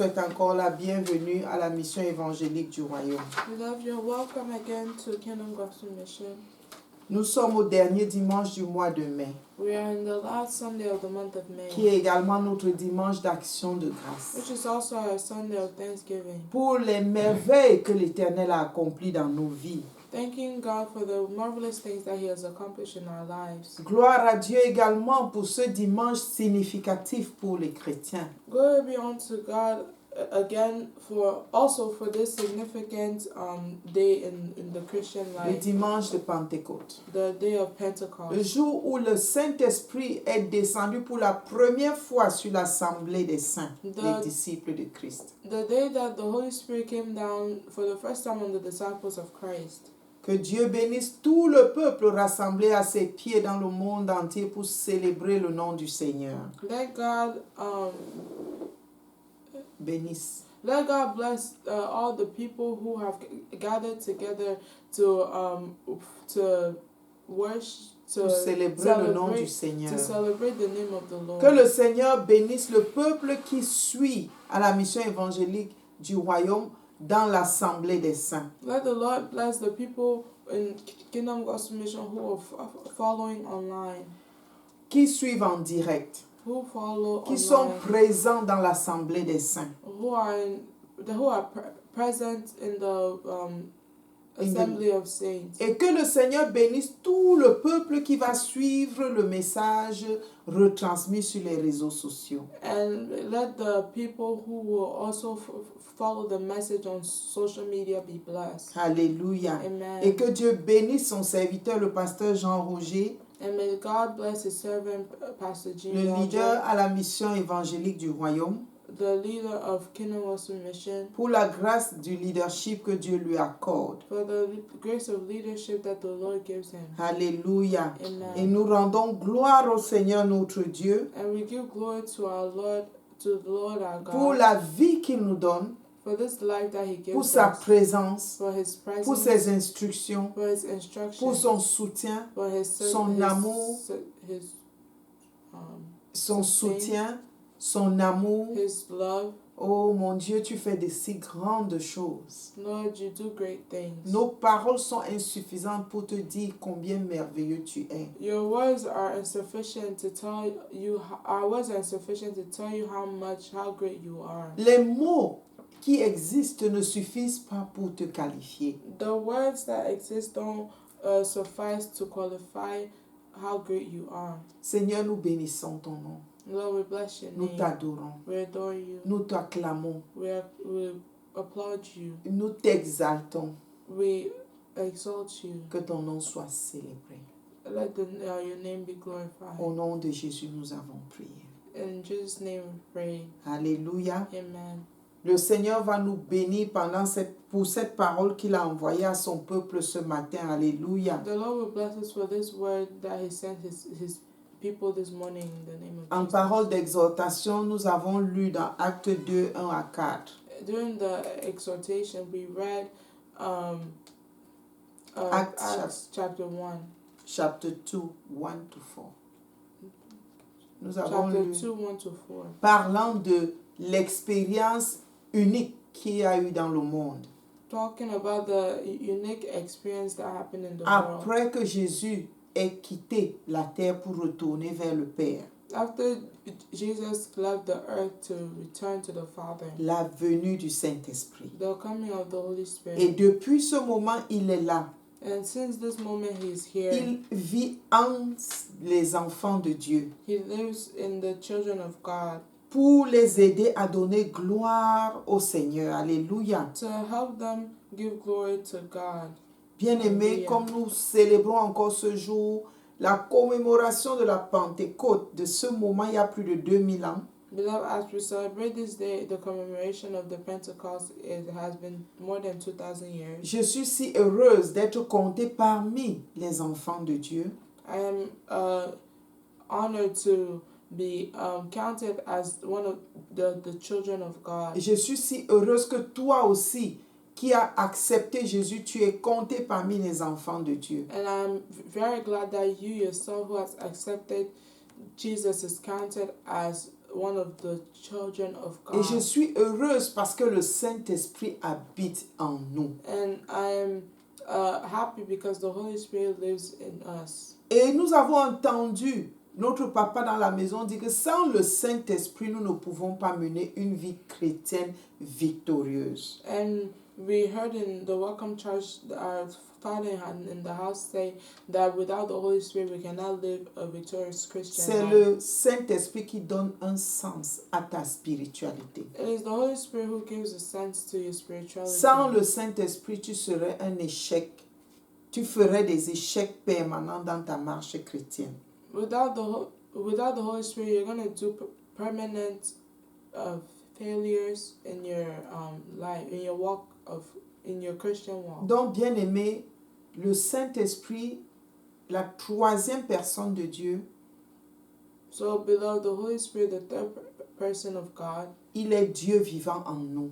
souhaite encore la bienvenue à la mission évangélique du Royaume. Beloved, you're welcome again to Kingdom Gospel Mission. Nous sommes au dernier dimanche du mois de mai, We are in the last Sunday of the month of May, qui est également notre dimanche d'action de grâce. which is also our Sunday of Thanksgiving. Pour les merveilles que l'Éternel a accomplies dans nos vies. Thanking God for the marvelous things that He has accomplished in our lives. Gloire à Dieu également pour ce dimanche significatif pour les chrétiens. Glory be unto God again for this significant day in the Christian Le life, dimanche de Pentecôte. the day of Le Pentecost. jour où le Saint-Esprit est descendu pour la première fois sur l'assemblée des saints, les disciples de Christ. The day that the Holy Spirit came down for the first time on the disciples of Christ. Que Dieu bénisse tout le peuple rassemblé à ses pieds dans le monde entier pour célébrer le nom du Seigneur. Let God Bénisse. Let God bless all the people who have gathered together to worship, Pour célébrer le nom du Seigneur. to celebrate the name of the Lord. Que le Seigneur bénisse le peuple qui suit à la mission évangélique du Royaume dans l'assemblée des saints. Let the Lord bless the people in Kingdom Gospel Mission who are following online, Qui suivent en direct. who follow Qui sont online, présents dans l'assemblée des saints. who are present in the assembly of saints. Et que le Seigneur bénisse tout le peuple qui va suivre le message retransmis sur les réseaux sociaux. And let the people who will also follow the message on social media be blessed. Alléluia. Amen. Et que Dieu bénisse son serviteur, le pasteur Jean Roger, And may God bless His servant, Pastor Jean le Roger, leader à la mission évangélique du Royaume, the leader of Kingdom Gospel Mission, pour la grâce du leadership que Dieu lui accorde. for the grace of leadership that the Lord gives him. Alléluia. Amen. Et nous rendons gloire au Seigneur notre Dieu And we give glory to our Lord, to the Lord our God, pour la vie qu'il nous donne, for this life that He gives pour sa us, présence, for His presence, pour ses instructions, for His instruction, pour son soutien, for His son amour, His son sustain, soutien, son amour. His love. Oh mon Dieu, tu fais de si grandes choses. Lord, you do great things. Nos paroles sont insuffisantes pour te dire combien merveilleux tu es. Your words are insufficient to tell you. Our words are insufficient to tell you how great you are. Les mots qui existent ne suffisent pas pour te qualifier. The words that exist don't suffice to qualify how great you are. Seigneur, nous bénissons ton nom. Lord, we bless your Nous name. t'adorons. We adore you. Nous t'acclamons. We applaud you. Nous t'exaltons. We exalt you. Que ton nom soit célébré. Let your name be glorified. Au nom de Jésus, nous avons prié. In Jesus' name we pray. Alléluia. Amen. Le Seigneur va nous bénir pour cette parole qu'il a envoyée à son peuple ce matin. Alléluia. The Lord will bless us for this word that He sent His people this morning in the name of En Jesus. parole d'exhortation, nous avons lu dans Actes 2, 1 à 4. During the exhortation, we read Acts chapter 1. Chapter 2, 1 to 4. Nous avons Chapter lu 2, 1 to 4. parlant de l'expérience unique qu'il y a eu dans le monde. Talking about the unique experience that happened in the world. Après que Jésus ait quitté la terre pour retourner vers le Père. After Jesus left the earth to return to the Father. La venue du Saint-Esprit. The coming of the Holy Spirit. Et depuis ce moment, il est là. And since this moment He is here. Il vit entre les enfants de Dieu. He lives in the children of God. Pour les aider à donner gloire au Seigneur. Alléluia. To help them give glory to God. Bien-aimés, comme nous célébrons encore ce jour la commémoration de la Pentecôte, de ce moment il y a plus de 2000 ans, Beloved, as we celebrate this day, the commemoration of the Pentecost, it has been more than 2,000 years. je suis si heureuse d'être comptée parmi les enfants de Dieu. I am honored to be counted as one of the children of God. Je suis si heureuse que toi aussi, qui as accepté Jésus, tu es compté parmi les enfants de Dieu. And I'm very glad that you yourself who has accepted Jesus is counted as one of the children of Et je God. suis heureuse parce que le Saint-Esprit habite en nous. And I am happy because the Holy Spirit lives in us. Et nous avons entendu notre papa dans la maison dire que sans le Saint-Esprit, nous ne pouvons pas mener une vie chrétienne victorieuse. And we heard in the Welcome Church, our father in the house say that without the Holy Spirit, we cannot live a victorious Christian C'est life. le Saint-Esprit qui donne un sens à ta spiritualité. It is the Holy Spirit who gives a sense to your spirituality. Sans le Saint-Esprit, tu serais un échec. Tu ferais des échecs permanents dans ta marche chrétienne. Without the Holy Spirit, you're going to do permanent failures in your life, in your walk in your Christian walk. Donc, bien-aimé, le Saint-Esprit, la troisième personne de Dieu, So, beloved, the Holy Spirit, the third person of God, il est Dieu vivant en nous.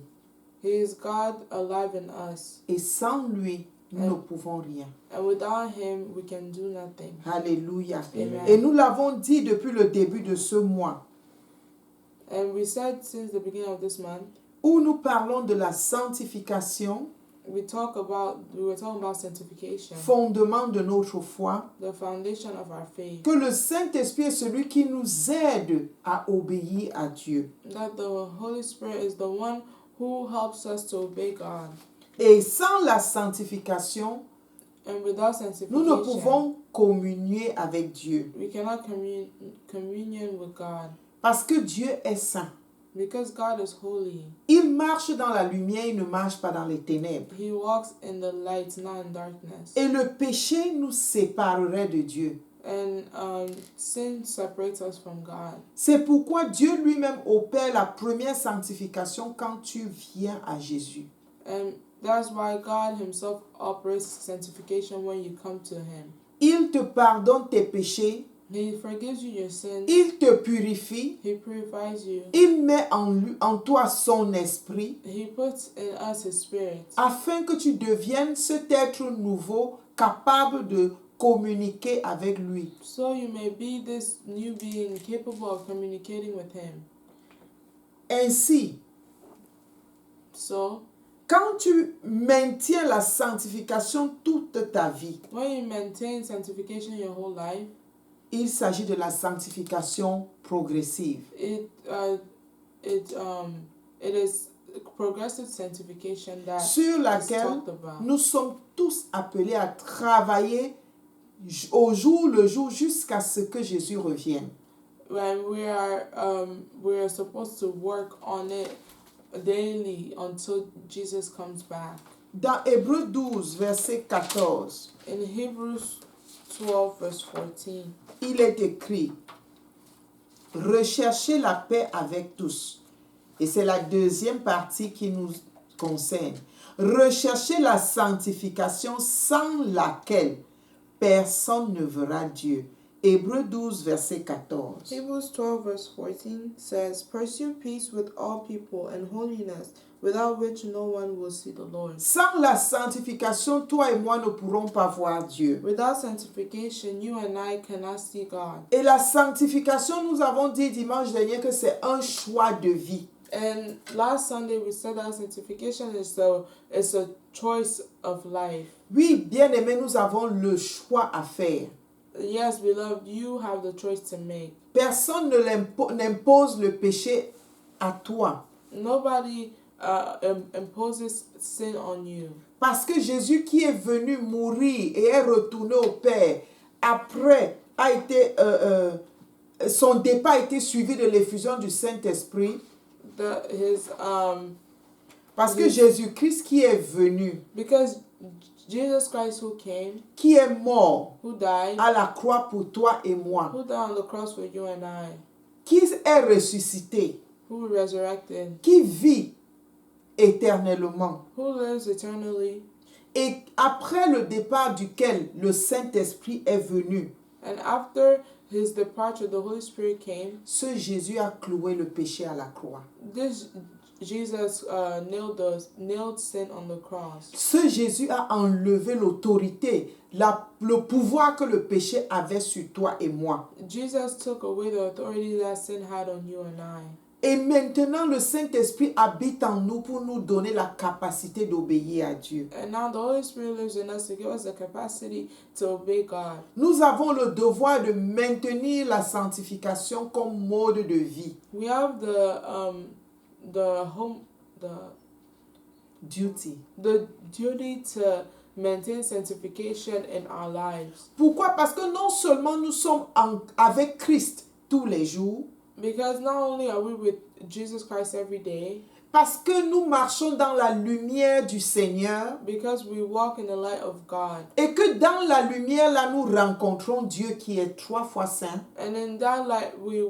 He is God alive in us. Et sans lui, nous ne pouvons rien. And without Him, we can do nothing. Alléluia. Amen. Et nous l'avons dit depuis le début de ce mois, And we said since the beginning of this month, où nous parlons de la sanctification, we were talking about sanctification, fondement de notre foi, the foundation of our faith. que le Saint-Esprit est celui qui nous aide à obéir à Dieu. That the Holy Spirit is the one who helps us to obey God. Et sans la sanctification, And without nous ne sanctification, pouvons communier avec Dieu. we cannot communion with God. Parce que Dieu est saint. Because God is holy. Il marche dans la lumière, il ne marche pas dans les ténèbres. He walks in the light, not in darkness. Et le péché nous séparerait de Dieu. And sin separates us from God. C'est pourquoi Dieu lui-même opère la première sanctification quand tu viens à Jésus. And that's why God Himself operates sanctification when you come to Him. Il te pardonne tes péchés, He forgives you your sins. il te purifie, He purifies you. il met en toi son esprit, He puts in us His Spirit, afin que tu deviennes cet être nouveau capable de communiquer avec lui. so you may be this new being capable of communicating with Him. Ainsi, So, quand tu maintiens la sanctification toute ta vie, when you maintain sanctification your whole life, il s'agit de la sanctification progressive. it is progressive sanctification that Sur is laquelle talked about. nous sommes tous appelés à travailler au jour le jour jusqu'à ce que Jésus revienne. When we are supposed to work on it daily until Jesus comes back. Dans Hébreux 12, verset 14, In Hebrews 12 verse 14, il est écrit « Recherchez la paix avec tous ». Et c'est la deuxième partie qui nous concerne. « Recherchez la sanctification sans laquelle personne ne verra Dieu ». Hébreux 12, verset 14. Hebrews 12 verse 14 says, "Pursue peace with all people and holiness, without which no one will see the Lord." Sans la sanctification, toi et moi ne pourrons pas voir Dieu. Without sanctification, you and I cannot see God. Et la sanctification, nous avons dit dimanche dernier que c'est un choix de vie. And last Sunday we said that sanctification is a choice of life. Oui, bien-aimés, nous avons le choix à faire. Yes, beloved, you have the choice to make. Personne ne n'impose le péché à toi. Nobody imposes sin on you. Parce que Jésus qui est venu mourir et est retourné au Père, après son départ a été suivi de l'effusion du Saint-Esprit. Parce que Jésus-Christ qui est venu, Because Jesus Christ who came, qui est mort who died, à la croix pour toi et moi, who died on the cross for you and I, qui est ressuscité, who resurrected, qui vit éternellement, who lives eternally, et après le départ duquel le Saint-Esprit est venu, and after His departure, the Holy Spirit came. ce Jésus a cloué le péché à la croix. This Jesus nailed sin on the cross. Ce Jésus a enlevé l'autorité, le pouvoir que le péché avait sur toi et moi. Jesus took away the authority that sin had on you and I. Et maintenant, le Saint-Esprit habite en nous pour nous donner la capacité d'obéir à Dieu. And now the Holy Spirit lives in us to give us the capacity to obey God. Nous avons le devoir de maintenir la sanctification comme mode de vie. We have the Duty. duty to maintain sanctification in our lives. Pourquoi? Parce que non seulement nous sommes avec Christ tous les jours, Because not only are we with Jesus Christ every day, parce que nous marchons dans la lumière du Seigneur, because we walk in the light of God. et que dans la lumière, là, nous rencontrons Dieu qui est 3 fois saint. And in that light, we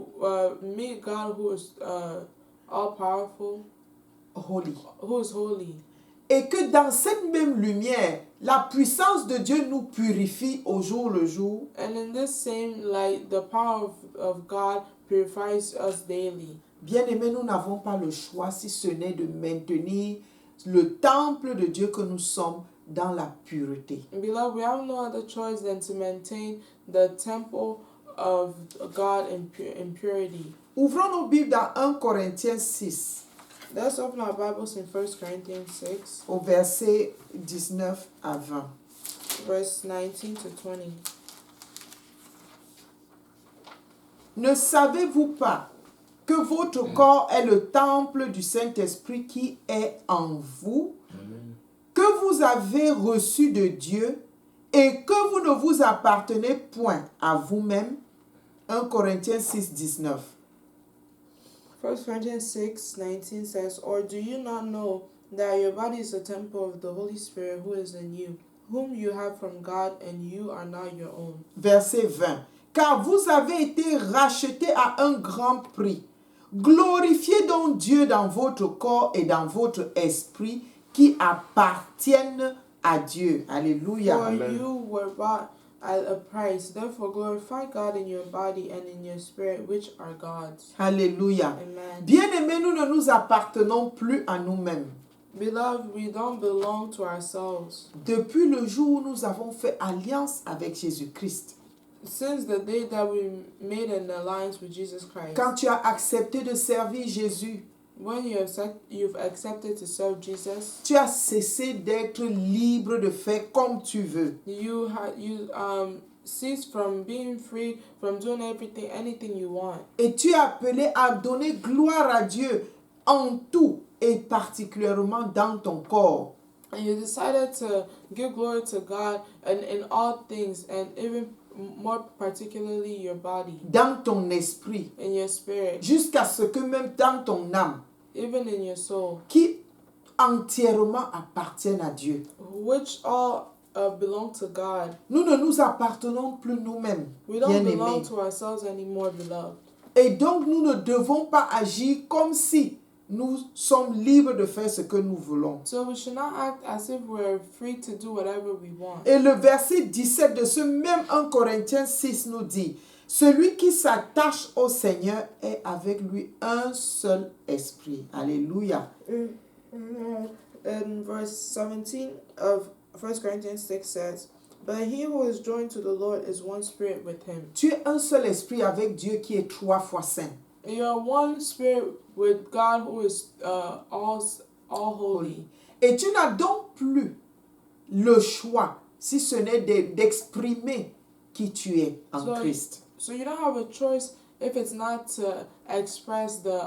meet God who is all powerful, Holy. who is holy. Et que dans cette même lumière, la puissance de Dieu nous purifie au jour le jour. And in this same light, the power of God purifies us daily. Bien-aimés, nous n'avons pas le choix si ce n'est de maintenir le temple de Dieu que nous sommes dans la pureté. Beloved, we have no other choice than to maintain the temple of God in purity. Ouvrons nos Bibles dans 1 Corinthiens 6, Let's open our Bibles in 1 Corinthians 6, au verset 19 à 20. verse 19 to 20. Ne savez-vous pas que votre corps est le temple du Saint-Esprit qui est en vous, que vous avez reçu de Dieu et que vous ne vous appartenez point à vous-même? 1 Corinthiens 6, 19. 1 Corinthians 6, 19 says, Or do you not know that your body is a temple of the Holy Spirit who is in you, whom you have from God, and you are not your own? Verset 20. Car vous avez été rachetés à un grand prix. Glorifiez donc Dieu dans votre corps et dans votre esprit qui appartiennent à Dieu. Alléluia. For you were bought at a price. Therefore glorify God in your body and in your spirit, which are God's. Alléluia. Amen. Bien-aimés, nous ne nous appartenons plus à nous-mêmes. Beloved, we don't belong to ourselves. Depuis le jour où nous avons fait alliance avec Jésus-Christ, Since the day that we made an alliance with Jesus Christ, quand tu as accepté de servir Jésus, when you've accepted to serve Jesus, tu as cessé d'être libre de faire comme tu veux. you cease from being free from doing anything you want. Et tu es appelé à donner gloire à Dieu en tout et particulièrement dans ton corps. And you decided to give glory to God and in all things, and even more particularly your body, Dans ton esprit, in your spirit, jusqu'à ce que même dans ton âme, even in your soul, qui entièrement appartiennent à Dieu. which all belong to God. Nous ne nous appartenons plus nous-mêmes, We don't belong bien-aimés. to ourselves anymore, beloved. Et donc nous ne devons pas agir comme si nous sommes libres de faire ce que nous voulons. So we should not act as if we're free to do whatever we want. Et le verset 17 de ce même 1 Corinthiens 6 nous dit, celui qui s'attache au Seigneur est avec lui un seul esprit. Alléluia. And verse 17 of 1 Corinthians 6 says, But he who is joined to the Lord is one spirit with him. Tu es un seul esprit avec Dieu qui est 3 fois saint. You are one spirit with God who is all holy. Et tu n'as donc plus le choix, si ce n'est d'exprimer qui tu es en Christ. So you don't have a choice if it's not to express the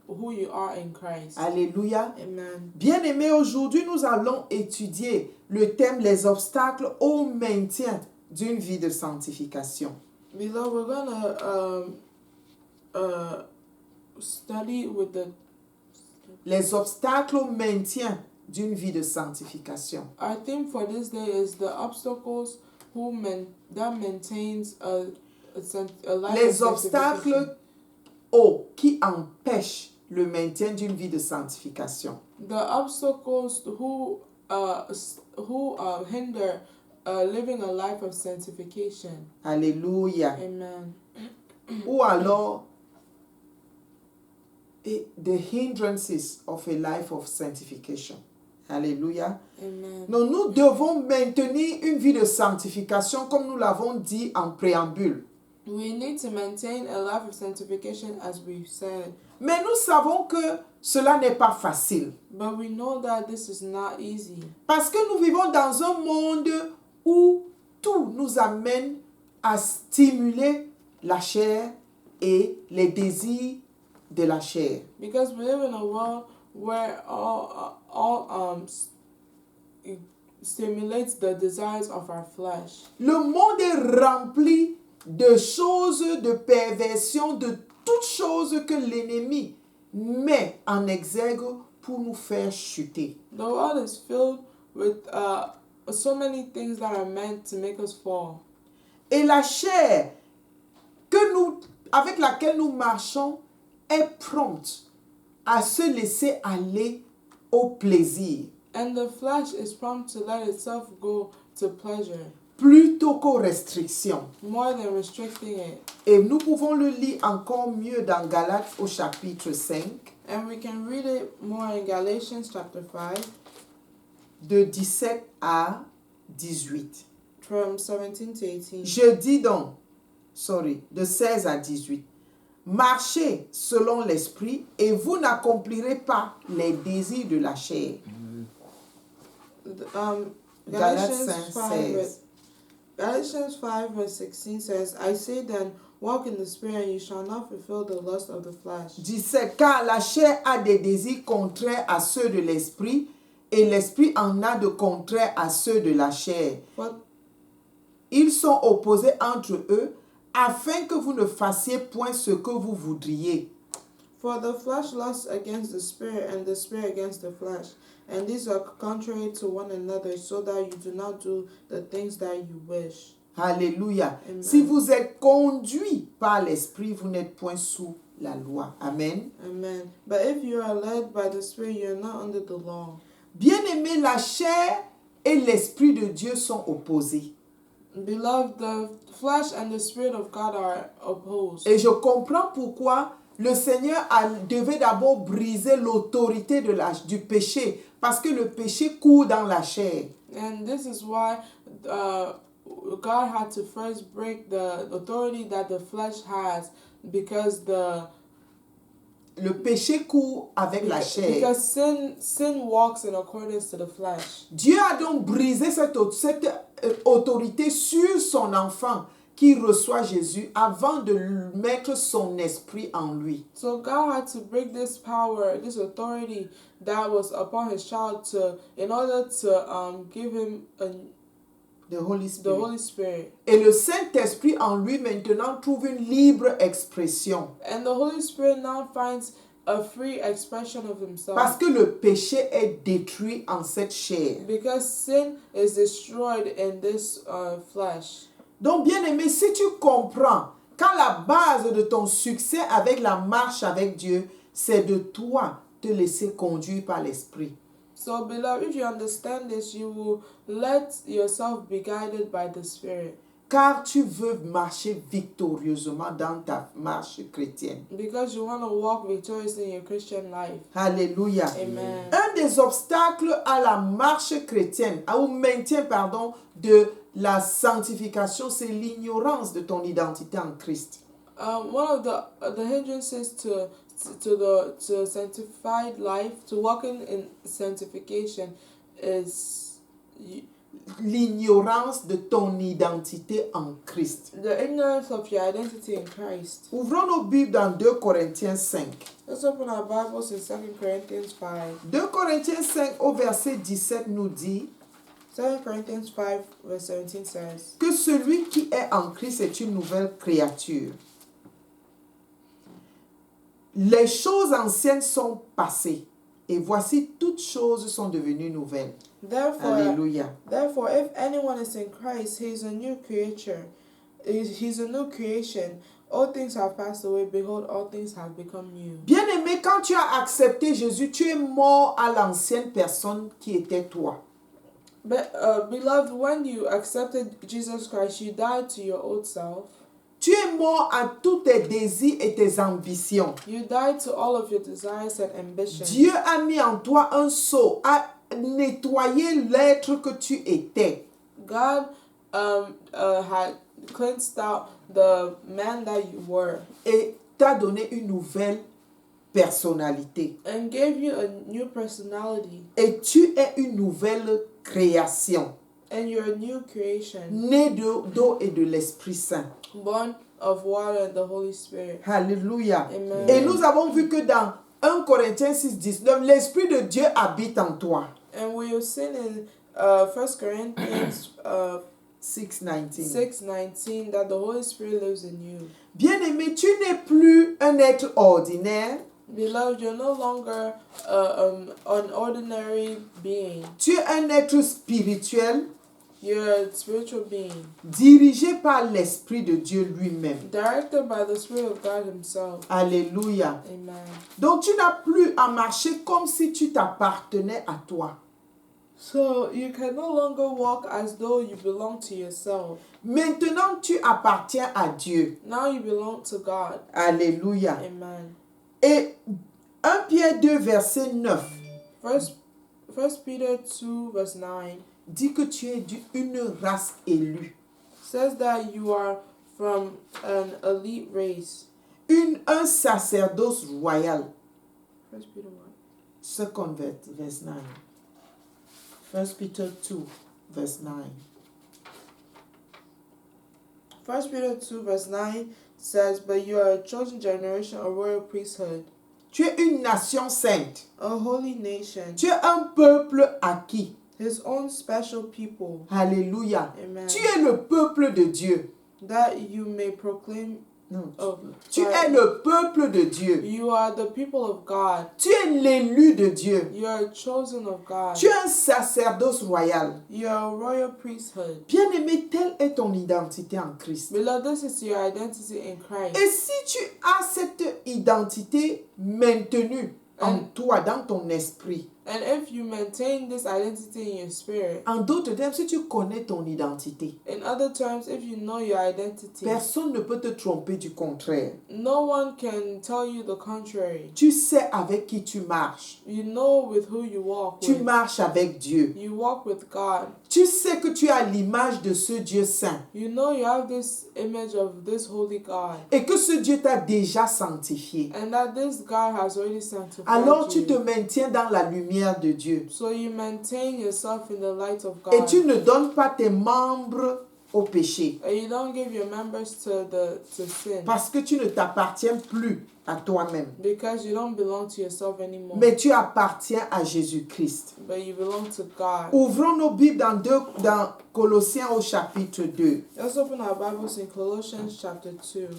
who you are in Christ. Alléluia. Amen. Bien-aimés, aujourd'hui nous allons étudier le thème les obstacles au maintien d'une vie de sanctification. Beloved, we're gonna study with Les obstacles au maintien d'une vie de sanctification. our theme for this day is the obstacles that maintains a life Les of obstacles sanctification. qui empêchent le maintien d'une vie de sanctification. The obstacles who hinder living a life of sanctification. Alléluia. Amen. Ou alors the hindrances of a life of sanctification. Alléluia. Amen. Donc nous devons maintenir une vie de sanctification comme nous l'avons dit en préambule. We need to maintain a life of sanctification as we've said. Mais nous savons que cela n'est pas facile. But we know that this is not easy. Parce que nous vivons dans un monde où tout nous amène à stimuler la chair et les désirs de la chair. Because we live in a world where all stimulates the desires of our flesh. Le monde est rempli de choses, de perversions, de toutes choses que l'ennemi met en exergue pour nous faire chuter. The world is filled with so many things that are meant to make us fall. Et la chair avec laquelle nous marchons est prompte à se laisser aller au plaisir And the flesh is prompt to let itself go to pleasure plutôt qu'aux restrictions. more than restricting it. Et nous pouvons le lire encore mieux dans Galates au chapitre 5, And we can read it more in Galatians chapter 5 de 17 à 18. from 17 to 18. Je dis donc, de 16 à 18. Marchez selon l'esprit et vous n'accomplirez pas les désirs de la chair. Galates 5, Galatians 5 verse 16 says, I say then, walk in the spirit and you shall not fulfill the lust of the flesh. 17. Car la chair a des désirs contraires à ceux de l'esprit et l'esprit en a de contraires à ceux de la chair. But Ils sont opposés entre eux afin que vous ne fassiez point ce que vous voudriez. for the flesh lusts against the spirit and the spirit against the flesh. And these are contrary to one another, so that you do not do the things that you wish. Alléluia. Amen. Si vous êtes conduit par l'esprit, vous n'êtes point sous la loi. Amen. Amen. But if you are led by the spirit, you are not under the law. Bien-aimés, la chair et l'esprit de Dieu sont opposés. Beloved, the flesh and the spirit of God are opposed. Et je comprends pourquoi le Seigneur devait d'abord briser l'autorité du péché, parce que le péché court dans la chair. And this is why God had to first break the authority that the flesh has, because Le péché court avec la chair. because sin walks in accordance to the flesh. Dieu a donc brisé cette autorité sur son enfant qui reçoit Jésus avant de mettre son esprit en lui. So God had to break this power, this authority that was upon his child in order to give him The Holy the Spirit. Holy Spirit. Et le Saint-Esprit en lui maintenant trouve une libre expression. And the Holy Spirit now finds a free expression of himself. Parce que le péché est détruit en cette chair. Because sin is destroyed in this flesh. Donc, bien-aimé, si tu comprends qu'à la base de ton succès avec la marche avec Dieu, c'est de toi te laisser conduire par l'Esprit. So, beloved, if you understand this, you will let yourself be guided by the Spirit. Car tu veux marcher victorieusement dans ta marche chrétienne. Because you want to walk victoriously in your Christian life. Alléluia. Amen. Un des obstacles à la marche chrétienne, au maintien, de la sanctification, c'est l'ignorance de ton identité en Christ. One of the hindrances to sanctified life, to walking in sanctification, is L'ignorance de ton identité en Christ. the ignorance of your identity in Christ. Ouvrons nos Bibles dans 2 Corinthiens 5. Let's open our Bibles in 2 Corinthians 5. 2 Corinthiens 5 au verset 17 nous dit 2 Corinthians 5 verse 17 says, que celui qui est en Christ est une nouvelle créature. Les choses anciennes sont passées et voici toutes choses sont devenues nouvelles. Alléluia. Therefore, if anyone is in Christ, he is a new creature. He's a new creation. All things have passed away. Behold, all things have become new. Bien-aimé, quand tu as accepté Jésus, tu es mort à l'ancienne personne qui était toi. But, beloved, when you accepted Jesus Christ, you died to your old self. Tu es mort à tous tes désirs et tes ambitions. You died to all of your desires and ambitions. Dieu a mis en toi un sceau, a nettoyé l'être que tu étais. God had cleansed out the man that you were Et t'a donné une nouvelle personnalité. and gave you a new personality. Et tu es une nouvelle création, And you're a new creation, née d'eau et de l'Esprit Saint. born of water and the Holy Spirit. Alléluia. Amen. Et nous avons vu que dans 1 Corinthiens 6:19, l'Esprit de Dieu habite en toi. And we have seen in 1 Corinthians 6:19. 6:19 that the Holy Spirit lives in you. Bien-aimé, tu n'es plus un être ordinaire. Beloved, you're no longer an ordinary being. Tu es un être spirituel You're a spiritual being, dirigé par l'Esprit de Dieu lui-même. directed by the Spirit of God Himself. Alléluia. Amen. Donc tu n'as plus à marcher comme si tu t'appartenais à toi. So you can no longer walk as though you belong to yourself. Maintenant, tu appartiens à Dieu. Now you belong to God. Alléluia. Amen. Et 1 Pierre 2, verset 9 First Peter 2 verse 9 dit que tu es une race élue. says that you are from an elite race. Un sacerdoce royal. First Peter what? Second verse 9. 1 Peter 2, verse 9. First Peter 2 verse 9 says, but you are a chosen generation, a royal priesthood, Tu es une nation sainte. a holy nation, Tu es un peuple acquis. His own special people. Alléluia. Amen. Tu es le peuple de Dieu. That you may proclaim. Non. Oh, Tu sorry. es le peuple de Dieu. You are the people of God. Tu es l'élu de Dieu. You are chosen of God. Tu es un sacerdoce royal. You are a royal priesthood. Bien-aimé, telle est ton identité en Christ. Beloved, this is your identity in Christ. Et si tu as cette identité maintenue en toi, dans ton esprit, And if you maintain this identity in your spirit, en d'autres termes, si tu connais ton identité, in other terms, if you know your identity, personne ne peut te tromper du contraire. no one can tell you the contrary. Tu sais avec qui tu marches. You know with who you walk Tu with. marches avec Dieu. You walk with God. Tu sais que tu as l'image de ce Dieu saint You know you have this image of this holy God. et que ce Dieu t'a déjà sanctifié. And that this God has already sanctified Alors you. tu te maintiens dans la lumière de Dieu. So you maintain yourself in the light of God. Et tu ne donnes pas tes membres au péché. And you don't give your members to sin. Parce que tu ne t'appartiens plus à toi-même. Because you don't belong to yourself anymore. Mais tu appartiens à Jésus-Christ. But you belong to God. Ouvrons nos Bibles dans Colossiens au chapitre 2. Let's open our Bibles in Colossians chapter 2.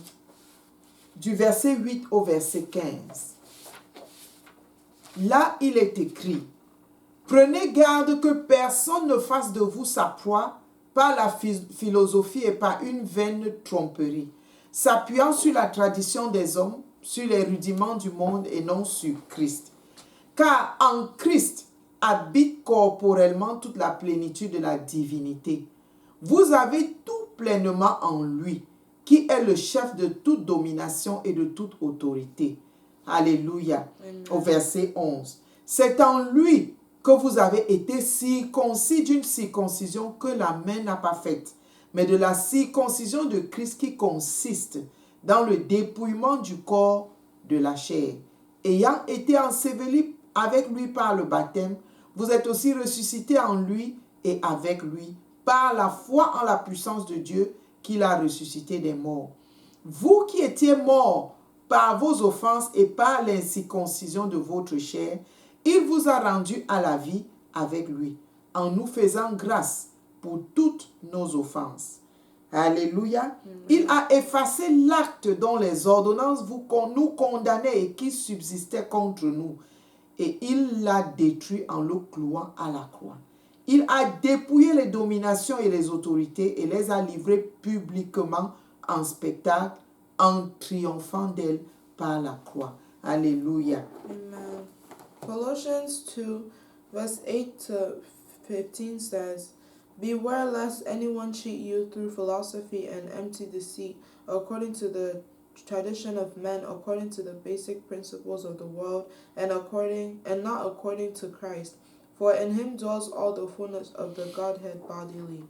Du verset 8 au verset 15. Là, il est écrit, « Prenez garde que personne ne fasse de vous sa proie par la philosophie et par une vaine tromperie, s'appuyant sur la tradition des hommes, sur les rudiments du monde et non sur Christ. Car en Christ habite corporellement toute la plénitude de la divinité. Vous avez tout pleinement en lui, qui est le chef de toute domination et de toute autorité. » Alléluia. Amen. Au verset 11. C'est en lui que vous avez été circoncis d'une circoncision que la main n'a pas faite, mais de la circoncision de Christ qui consiste dans le dépouillement du corps de la chair. Ayant été ensevelis avec lui par le baptême, vous êtes aussi ressuscités en lui et avec lui par la foi en la puissance de Dieu qui l'a ressuscité des morts. Vous qui étiez morts par vos offenses et par l'incirconcision de votre chair, il vous a rendus à la vie avec lui, en nous faisant grâce pour toutes nos offenses. Alléluia. Il a effacé l'acte dont les ordonnances nous condamnaient et qui subsistait contre nous. Et il l'a détruit en le clouant à la croix. Il a dépouillé les dominations et les autorités et les a livrées publiquement en spectacle, en triomphant d'elle par la croix. Alléluia. Amen. Colossians 2 verse 8 to 15 says, Beware lest anyone cheat you through philosophy and empty deceit, according to the tradition of men, according to the basic principles of the world, and not according to Christ. For in him dwells all the fullness of the Godhead bodily,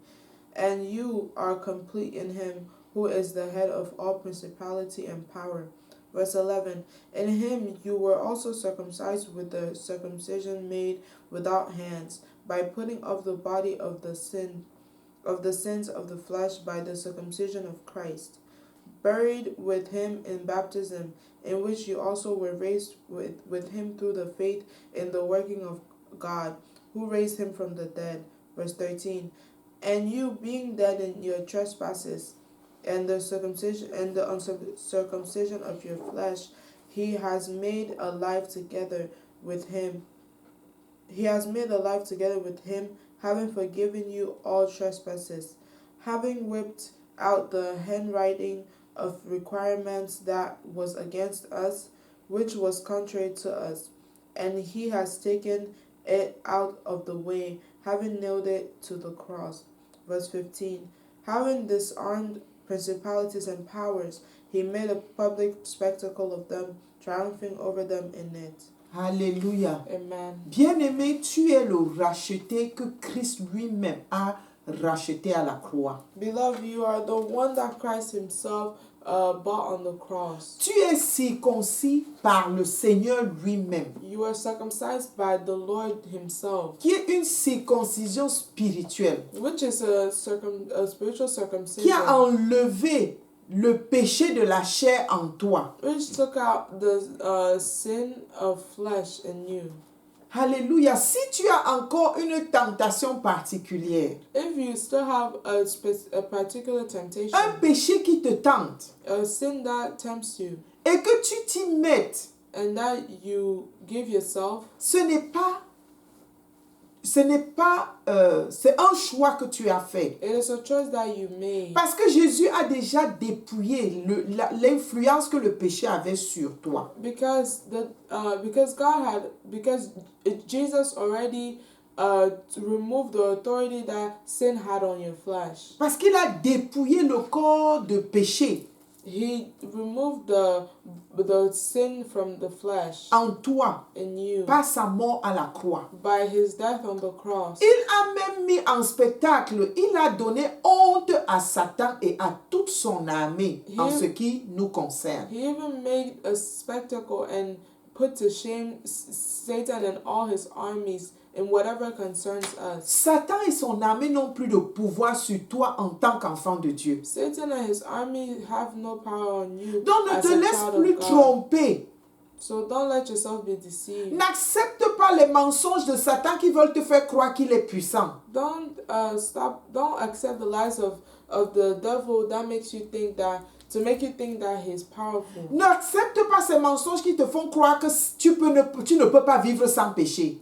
and you are complete in him who is the head of all principality and power. Verse 11. In him you were also circumcised with the circumcision made without hands, by putting off the body of the sins of the flesh by the circumcision of Christ, buried with him in baptism, in which you also were raised with him through the faith in the working of God, who raised him from the dead. Verse 13. And you, being dead in your trespasses and the uncircumcision of your flesh, he has made alive together with him. He has made alive together with him, having forgiven you all trespasses, having whipped out the handwriting of requirements that was against us, which was contrary to us, and he has taken it out of the way, having nailed it to the cross. Verse 15. Having disarmed principalities and powers, he made a public spectacle of them, triumphing over them in it. Alléluia. Amen. Bien-aimé, tu es le racheté que Christ lui-même a racheté à la croix. Beloved, you are the one that Christ himself bought on the cross. Tu es circoncis par le Seigneur lui-même, You are circumcised by the Lord himself, qui est une circoncision spirituelle, which is a spiritual qui circumcision, a enlevé le péché de la chair en toi. which took out the sin of flesh in you. Alléluia. Si tu as encore une tentation particulière, If you still have a particular temptation, un péché qui te tente, a sin that tempts you, et que tu t'y mettes, and that you give yourself, c'est un choix que tu as fait. it is a choice that you made. Parce que Jésus a déjà dépouillé l'influence que le péché avait sur toi. Because Jesus already removed the authority that sin had on your flesh. Parce qu'il a dépouillé le corps de péché He removed the sin from the flesh en toi in you par sa mort à la croix. by his death on the cross. Il a même mis en spectacle, il a donné honte à Satan et à toute son armée en ce qui nous concerne. He even made a spectacle and put to shame Satan and all his armies in whatever concerns us. Satan et son armée n'ont plus de pouvoir sur toi en tant qu'enfant de Dieu. Satan and his army have no power on you. Donc ne as te a laisse child plus of God. tromper. So don't let yourself be deceived. N'accepte pas les mensonges de Satan qui veulent te faire croire qu'il est puissant. Don't accept the lies of the devil that makes you think that to make you think that he's powerful. N'accepte pas ces mensonges qui te font croire que tu ne peux pas vivre sans péché.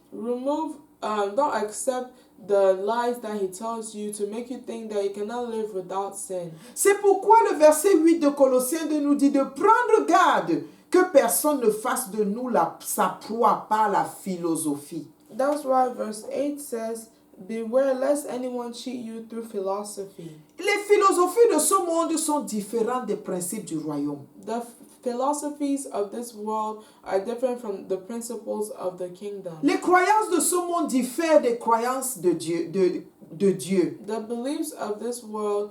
Don't accept the lies that he tells you to make you think that you cannot live without sin. C'est pourquoi le verset 8 de Colossiens nous dit de prendre garde que personne ne fasse de nous sa proie par la philosophie. That's why verse 8 says, beware lest anyone cheat you through philosophy. Les philosophies de ce monde sont différentes des principes du royaume. The philosophies of this world are different from the principles of the kingdom. Les croyances de ce monde diffèrent des croyances de Dieu. The beliefs of this world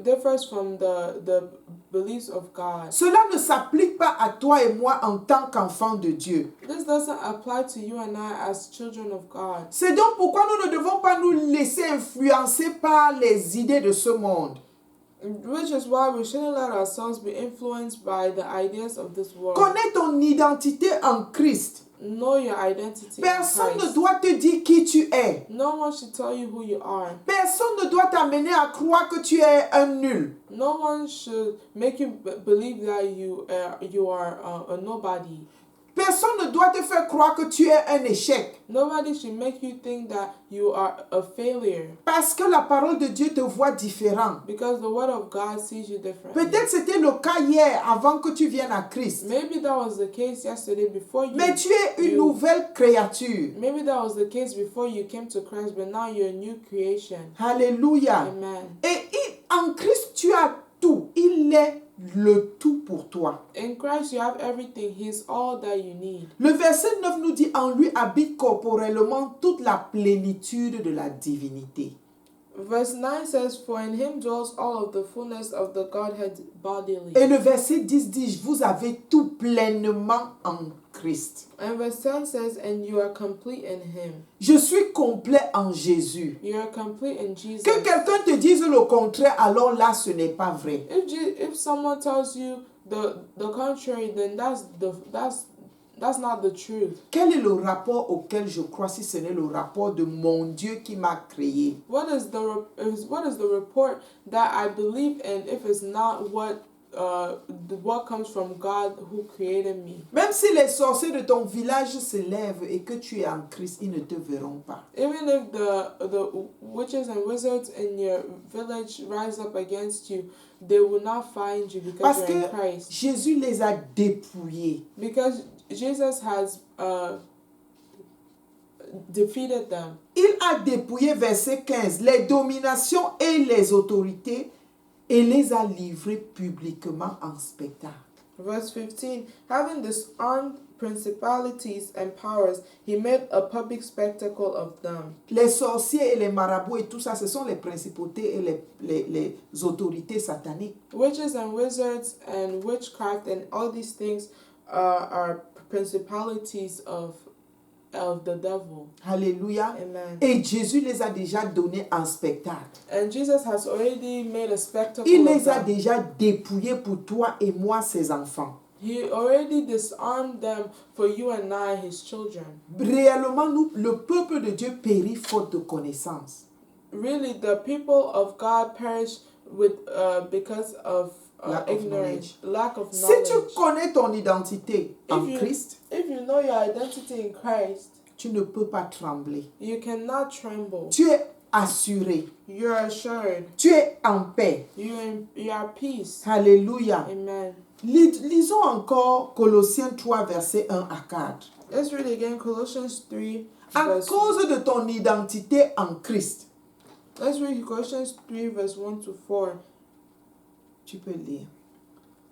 differs from the beliefs of God. Cela ne s'applique pas à toi et moi en tant qu'enfants de Dieu. This doesn't apply to you and I as children of God. C'est donc pourquoi nous ne devons pas nous laisser influencer par les idées de ce monde. Which is why we shouldn't let ourselves be influenced by the ideas of this world. Connais ton identité en Christ. Know your identity Personne in ne Christ. doit te dire qui tu es. No one should tell you who you are. Personne ne doit t'amener à croire que tu es un nul. No one should make you believe that you are a nobody. Personne ne doit te faire croire que tu es un échec. Nobody should make you think that you are a failure. Parce que la parole de Dieu te voit différent. Because the word of God sees you differently. Peut-être c'était le cas hier avant que tu viennes à Christ. Maybe that was the case yesterday before you. Mais tu es une nouvelle créature. Maybe that was the case before you came to Christ, but now you're a new creation. Alléluia. Amen. Et en Christ, tu as tout. Il est le tout pour toi. In Christ you have everything. He's all that you need. Le verset 9 nous dit, en lui habite corporellement toute la plénitude de la divinité. Verse 9 says, for in him dwells all of the fullness of the Godhead bodily. Et le verset 10 dit, vous avez tout pleinement en Christ. And verse 10 says, and you are complete in him. Je suis complet en Jésus. You are complete in Jesus. Que quelqu'un te dise le contraire, alors là, ce n'est pas vrai. If someone tells you the contrary, then that's not the truth. Quel est le rapport auquel je crois si ce n'est le rapport de mon Dieu qui m'a créé? What is the report that I believe in if it's not what comes from God who created me? Même si les sorciers de ton village se lèvent et que tu es en Christ, ils ne te verront pas. Even if the witches and wizards in your village rise up against you, they will not find you because Parce you're in que Christ. Jésus les a dépouillés. Because Jesus has defeated them. Il a dépouillé, verset 15, les dominations et les autorités et les a livrées publiquement en spectacle. Verse 15, having disarmed principalities and powers, he made a public spectacle of them. Les sorciers et les marabouts et tout ça, ce sont les principautés et les autorités sataniques. Witches and wizards and witchcraft and all these things are principalities of the devil. Alléluia. Amen. Et Jésus les a déjà donnés en spectacle. And Jesus has already made a spectacle Il of les a them. déjà dépouillés pour toi et moi, ses enfants. He already disarmed them for you and I, his children. Réellement, le peuple de Dieu périt faute de connaissance. Really, the people of God perish because of Lack of ignorance, lack of Si knowledge. tu connais ton identité en Christ, If you know your identity in Christ, tu ne peux pas trembler. you cannot tremble. Tu es assuré. You're assured. Tu es en paix. You are peace. Alléluia. Amen. Lisons encore Colossiens 3, versets 1 à 4. Let's read again Colossians 3. À cause de ton identité en Christ. Let's read Colossians 3 verse 1 to 4. Tu peux lire.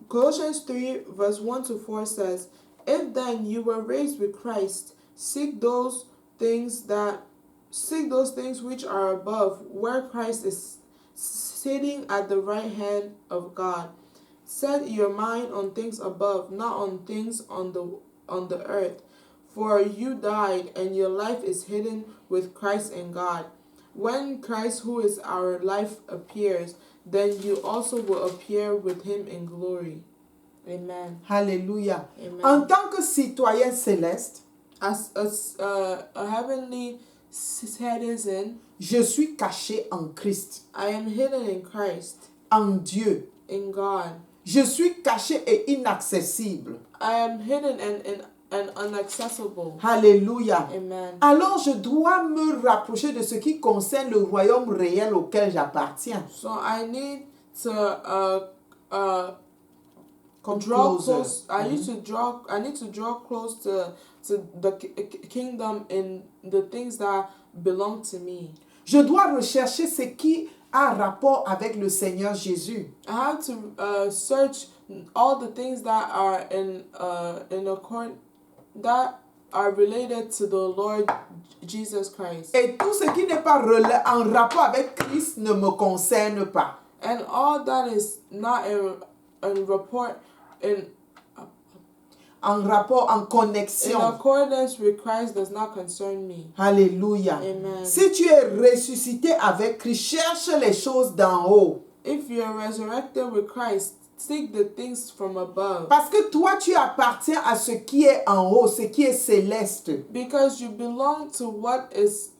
Colossians 3 verse 1 to 4 says, if then you were raised with Christ, seek those things which are above, where Christ is sitting at the right hand of God. Set your mind on things above, not on things on the earth. For you died, and your life is hidden with Christ in God. When Christ, who is our life, appears, then you also will appear with him in glory. Amen. Alléluia. Amen. En tant que citoyen céleste, As a heavenly citizen, je suis caché en Christ, I am hidden in Christ, en Dieu. in God. Je suis caché et inaccessible. I am hidden and inaccessible. Alléluia. Amen. Alors je dois me rapprocher de ce qui concerne le royaume réel auquel j'appartiens. So I need to Come draw closer. close. I need to draw close to the kingdom in the things that belong to me. Je dois rechercher ce qui a rapport avec le Seigneur Jésus. I have to search all the things that are in accord that are related to the Lord Jesus Christ. Et tout ce qui n'est pas en rapport avec Christ ne me concerne pas. And all that is not in rapport En rapport, en in connexion. accordance with Christ does not concern me. Alléluia. Amen. Si tu es ressuscité avec Christ, cherche les choses d'en haut. If you are resurrected with Christ, seek the things from above. Parce que toi, tu appartiens à ce qui est en haut, ce qui est céleste. Because you belong to what is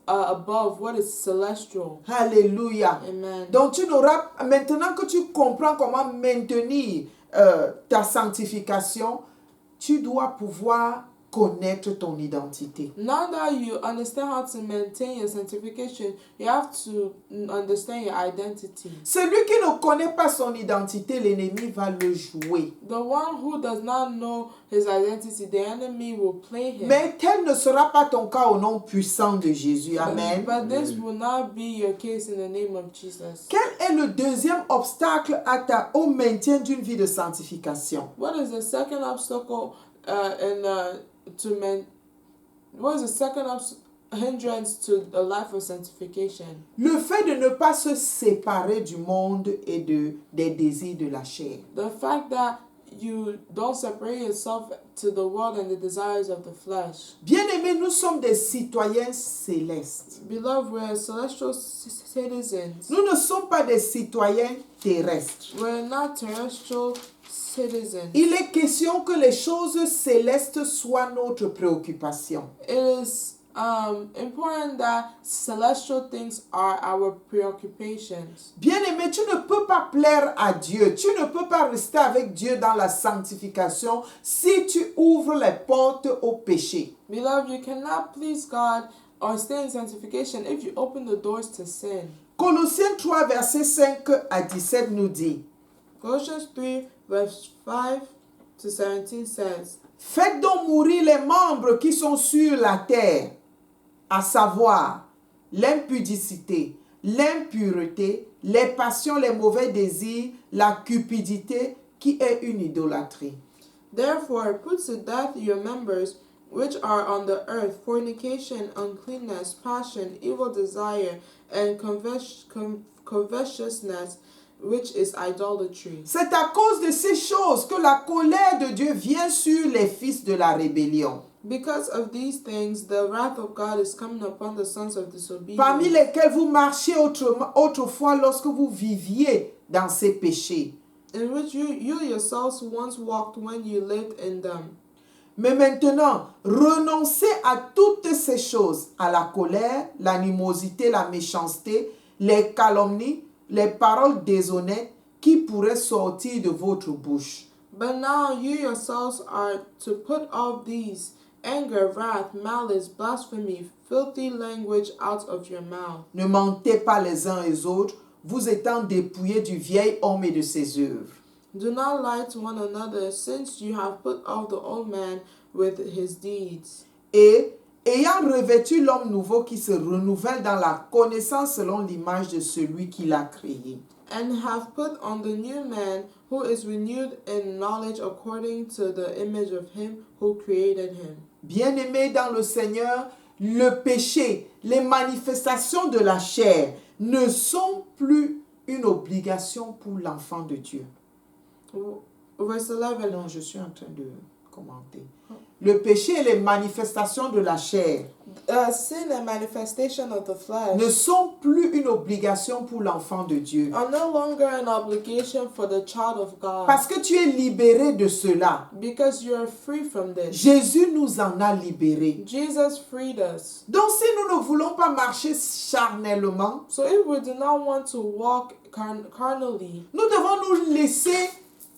above, what is celestial. Alléluia. Amen. Donc tu n'auras, maintenant que tu comprends comment maintenir ta sanctification, tu dois pouvoir connaître ton identité. Now that you understand how to maintain your sanctification, you have to understand your identity. Celui qui ne connaît pas son identité, l'ennemi va le jouer. The one who does not know his identity, the enemy will play him. Mais tel ne sera pas ton cas au nom puissant de Jésus. Amen. But this will not be your case in the name of Jesus. Quel est le deuxième obstacle au maintien d'une vie de sanctification? What is the second obstacle what is the second hindrance to a life of sanctification? Le fait de ne pas se séparer du monde et des désirs de la chair. The fact that you don't separate yourself to the world and the desires of the flesh. Bien-aimés, nous sommes des citoyens célestes. Beloved, we are celestial citizens. Nous ne sommes pas des citoyens terrestres. We're not terrestrial citizens. Il est question que les choses célestes soient notre préoccupation. It is important that celestial things are our preoccupations. Bien-aimé, tu ne peux pas plaire à Dieu. Tu ne peux pas rester avec Dieu dans la sanctification si tu ouvres les portes au péché. Beloved, you cannot please God or stay in sanctification if you open the doors to sin. Colossiens 3, versets 5 à 17 nous dit: Colossians 3, verse 5 to 17 says, faites donc mourir les membres qui sont sur la terre, à savoir l'impudicité, l'impureté, les passions, les mauvais désirs, la cupidité, qui est une idolâtrie. Therefore, put to death your members which are on the earth, fornication, uncleanness, passion, evil desire, and covetousness, which is idolatry. C'est à cause de ces choses que la colère de Dieu vient sur les fils de la rébellion, Because of these things, the wrath of God is coming upon the sons of disobedience, parmi lesquels vous marchiez autrefois lorsque vous viviez dans ces péchés. in which you yourselves once walked when you lived in them. Mais maintenant, renoncez à toutes ces choses, à la colère, l'animosité, la méchanceté, les calomnies, les paroles déshonnêtes qui pourraient sortir de votre bouche. But now you yourselves are to put off these: anger, wrath, malice, blasphemy, filthy language out of your mouth. Ne mentez pas les uns aux autres, vous étant dépouillés du vieil homme et de ses œuvres. Do not lie to one another, since you have put off the old man with his deeds. Et, ayant revêtu l'homme nouveau qui se renouvelle dans la connaissance selon l'image de celui qui l'a créé. And have put on the new man, who is renewed in knowledge according to the image of him who created him. Bien-aimés dans le Seigneur, le péché, les manifestations de la chair ne sont plus une obligation pour l'enfant de Dieu. Verse 11. Non, je suis en train de commenter. Le péché et les manifestations de la chair Sin and manifestation of the flesh ne sont plus une obligation pour l'enfant de Dieu. are no longer an obligation for the child of God. Parce que tu es libéré de cela. Because you are free from this. Jésus nous en a libérés. Jesus freed us. Donc si nous ne voulons pas marcher charnellement, So if we do not want to walk carnally, nous devons nous laisser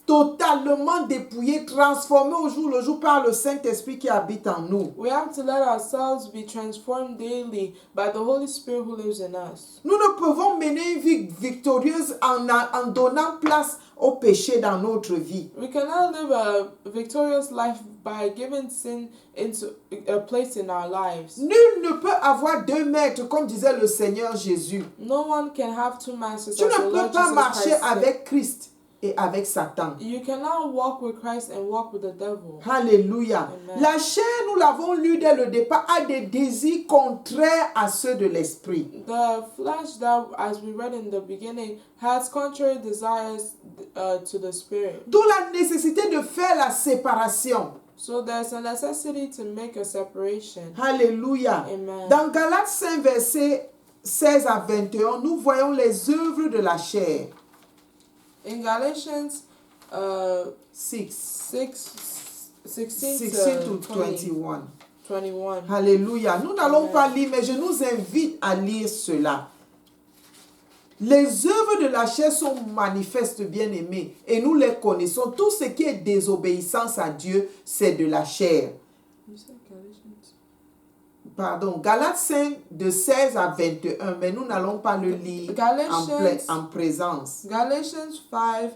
totalement dépouillés, transformés au jour le jour par le Saint-Esprit qui habite en nous. we have to let ourselves be transformed daily by the Holy Spirit who lives in us. Nous ne pouvons mener une vie victorieuse en donnant place au péché dans notre vie. We cannot live a victorious life by giving sin into a place in our lives. Nul ne peut avoir deux maîtres, comme disait le Seigneur Jésus. No one can have two masters. Tu as the ne Lord peux pas Jesus marcher Christ said. avec Christ et avec Satan. You cannot walk with Christ and walk with the devil. Alléluia. Amen. La chair, nous l'avons lu dès le départ, a des désirs contraires à ceux de l'esprit. The flesh, that, as we read in the beginning, has contrary desires to the spirit. D'où la nécessité de faire la séparation. So there's a necessity to make a separation. Alléluia. Amen. Dans Galates 5, versets 16 à 21, nous voyons les œuvres de la chair. In Galatians 6, 16 to to 21. 21. Alléluia. Nous n'allons Amen. pas lire, mais je nous invite à lire cela. Les œuvres de la chair sont manifestes, bien-aimés, et nous les connaissons. Tout ce qui est désobéissance à Dieu, c'est de la chair. You said Galatians. Pardon, Galates 5, de 16 à 21, mais nous n'allons pas le lire en présence. Galatians 5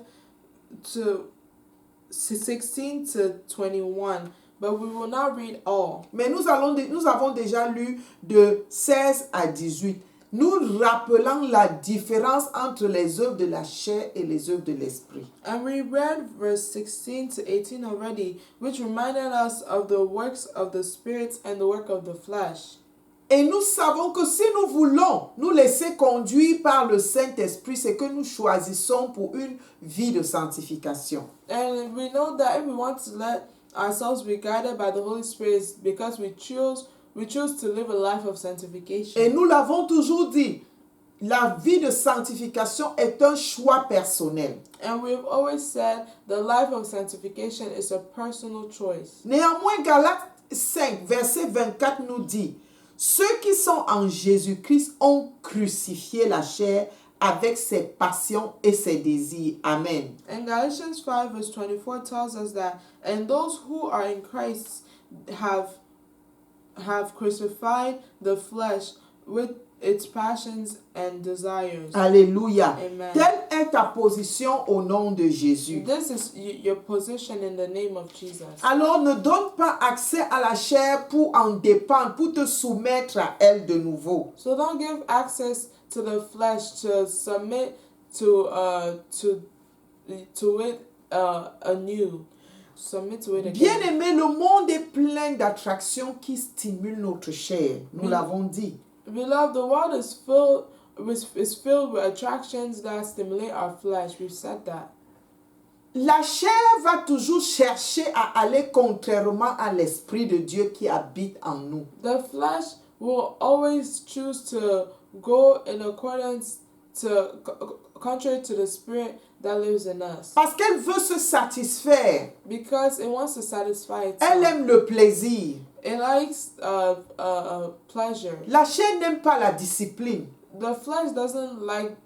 to 16 to 21, but we will not read all. Mais nous avons déjà lu de 16 à 18. Nous rappelons la différence entre les œuvres de la chair et les œuvres de l'esprit. And we read verse 16 to 18 already, which reminded us of the works of the Spirit and the work of the flesh. Et nous savons que si nous voulons nous laisser conduire par le Saint-Esprit, c'est que nous choisissons pour une vie de sanctification. And we know that if we want to let ourselves be guided by the Holy Spirit, it's because we choose to live a life of sanctification. Et nous l'avons toujours dit, la vie de sanctification est un choix personnel. And we've always said the life of sanctification is a personal choice. Néanmoins, Galates 5, verset 24 nous dit, ceux qui sont en Jésus-Christ ont crucifié la chair avec ses passions et ses désirs. Amen. And Galatians 5 verse 24 tells us that, and those who are in Christ have crucified the flesh with its passions and desires. Alléluia. Amen. Telle est ta position au nom de Jésus. This is your position in the name of Jesus. Alors ne donne pas accès à la chair pour en dépendre, pour te soumettre à elle de nouveau. So don't give access to the flesh to submit to it anew. Submit to it again. Bien-aimé, le monde est plein d'attractions qui stimulent notre chair. Nous l'avons dit. Beloved, the world is filled with attractions that stimulate our flesh. We've said that. La chair va toujours chercher à aller contrairement à l'Esprit de Dieu qui habite en nous. The flesh will always choose to go in accordance to contrary to the Spirit that lives in us. Parce qu'elle veut se satisfaire. Because it wants to satisfy itself. Elle aime le plaisir. It likes pleasure. La chair n'aime pas la discipline. The flesh doesn't like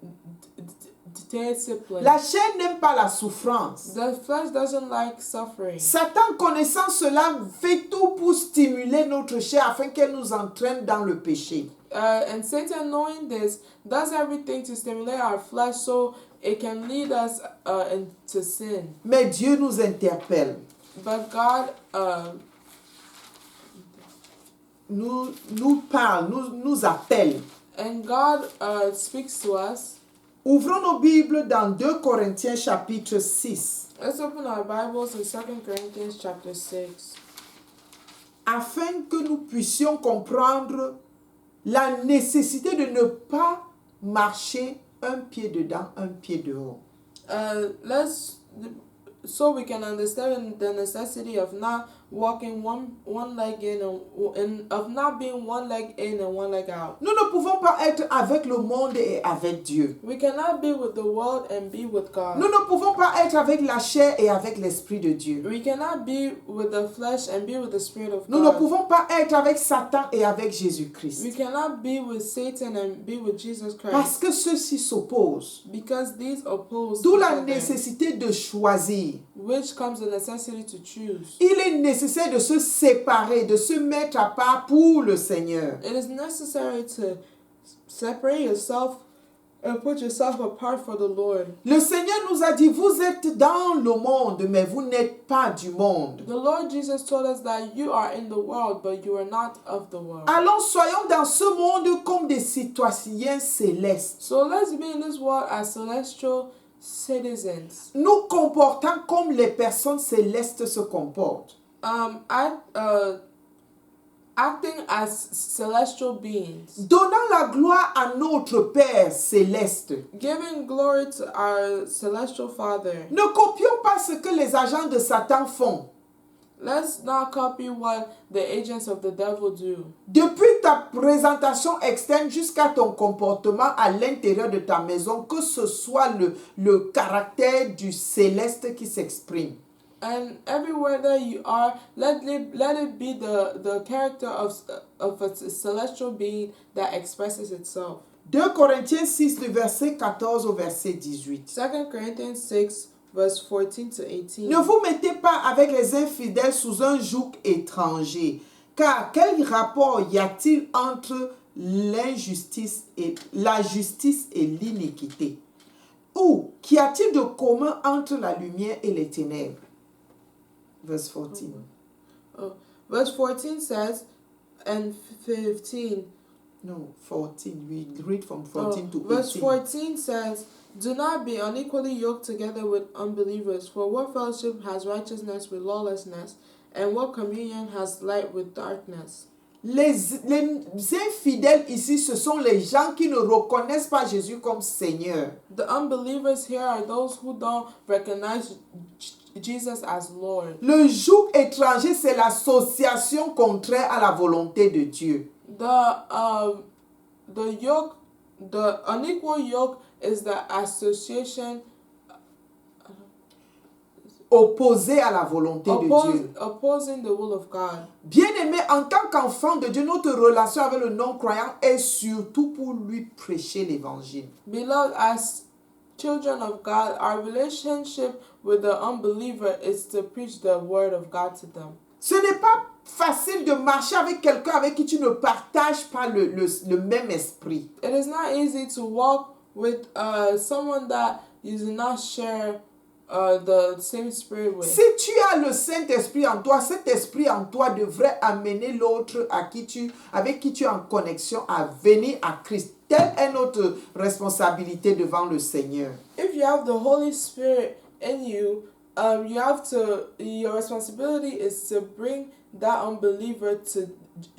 discipline. La chair n'aime pas la souffrance. The flesh doesn't like suffering. Satan, connaissant cela, fait tout pour stimuler notre chair afin qu'elle nous entraîne dans le péché. And Satan, knowing this, does everything to stimulate our flesh so it can lead us into sin. Mais Dieu nous interpelle. But God nous parle, nous appelle. and God speaks to us. Ouvrons nos Bibles dans 2 Corinthiens chapitre 6. Let's open our Bibles in 2 Corinthians chapter 6. Afin que nous puissions comprendre la nécessité de ne pas marcher un pied dedans, un pied dehors. So we can understand the necessity of not walking one leg in and of not being one leg in and one leg out. Nous ne pouvons pas être avec le monde et avec Dieu. We cannot be with the world and be with God. Nous ne pouvons pas être avec la chair et avec l'Esprit de Dieu. We cannot be with the flesh and be with the Spirit of Nous God. ne pouvons pas être avec Satan et avec Jésus-Christ. We cannot be with Satan and be with Jesus Christ. Parce que ceux-ci s'opposent. Because these oppose D'où each la other, nécessité de choisir. which comes the necessity to choose. Il est nécessaire de se séparer, de se mettre à part pour le Seigneur. It is necessary to separate yourself and put yourself apart for the Lord. Le Seigneur nous a dit, vous êtes dans le monde, mais vous n'êtes pas du monde. The Lord Jesus told us that you are in the world, but you are not of the world. Alors soyons dans ce monde comme des citoyens célestes. So let's be in this world as celestial citizens. Nous comportant comme les personnes célestes se comportent. Acting as celestial beings. Donnant la gloire à notre Père céleste. Giving glory to our celestial Father. Ne copions pas ce que les agents de Satan font. Let's not copy what the agents of the devil do. Depuis ta présentation externe jusqu'à ton comportement à l'intérieur de ta maison, que ce soit le caractère du céleste qui s'exprime. And everywhere that you are, let it be the character of a celestial being that expresses itself. 2 Corinthiens 6, du verset 14 au verset 18. 2 Corinthians 6, verse 14 to 18. Ne vous mettez pas avec les infidèles sous un joug étranger, car quel rapport y a-t-il entre la justice et l'iniquité? Ou qu'y a-t-il de commun entre la lumière et les ténèbres? Verse 14. Verse 14 says, and 15. No, 14. We read from 14 to 18. Verse 14 says, do not be unequally yoked together with unbelievers, for what fellowship has righteousness with lawlessness, and what communion has light with darkness? Les infidèles ici, ce sont les gens qui ne reconnaissent pas Jésus comme Seigneur. The unbelievers here are those who don't recognize Jesus as Lord. Le joug étranger, c'est l'association contraire à la volonté de Dieu. The unequal yoke is the association opposé à la volonté de Dieu. Opposing the will of God. Bien-aimé, en tant qu'enfant de Dieu, notre relation avec le non-croyant est surtout pour lui prêcher l'évangile. Beloved, as children of God, our relationship with the unbeliever is to preach the word of God to them. Ce n'est pas facile de marcher avec quelqu'un avec qui tu ne partages pas le même esprit. It is not easy to walk with someone that you do not share the same spirit with. Si tu as le Saint-Esprit en toi, cet esprit en toi devrait amener l'autre avec qui tu es en connexion à venir à Christ. Telle est notre responsabilité devant le Seigneur. If you have the Holy Spirit in you, your responsibility is to bring that unbeliever to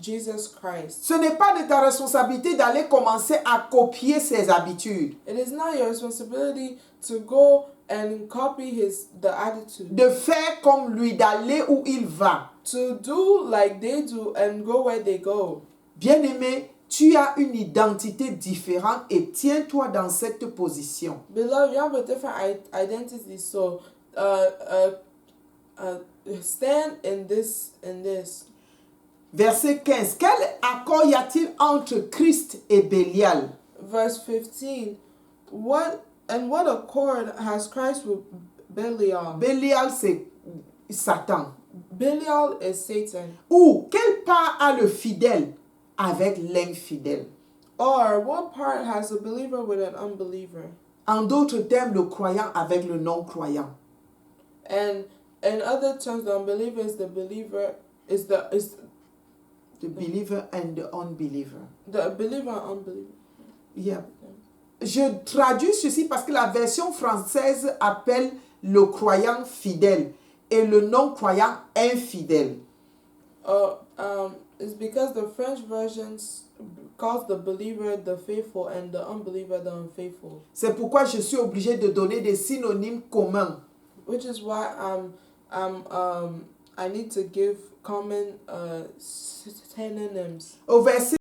Jesus Christ. Ce n'est pas de ta responsabilité d'aller commencer à copier ses habitudes. It is not your responsibility to go and copy the attitude. De faire comme lui, d'aller où il va. To do like they do and go where they go. Bien-aimé, tu as une identité différente et tiens-toi dans cette position. Beloved, you have a different identity, so stand in this. Verset 15. Quel accord y a-t-il entre Christ et Bélial? Verse 15. What accord has Christ with Belial? Bélial, c'est Satan. Belial is Satan. Ou quelle part a le fidèle avec l'infidèle? Or what part has a believer with an unbeliever? En d'autres termes, le croyant avec le non-croyant. And in other terms, the unbeliever is the believer The believer and the unbeliever. The believer and unbeliever. Yeah. Je traduis ceci parce que la version française appelle le croyant fidèle et le non-croyant infidèle. It's because the French versions calls the believer the faithful and the unbeliever the unfaithful. C'est pourquoi je suis obligé de donner des synonymes communs. Which is why I need to give common synonyms. Au verset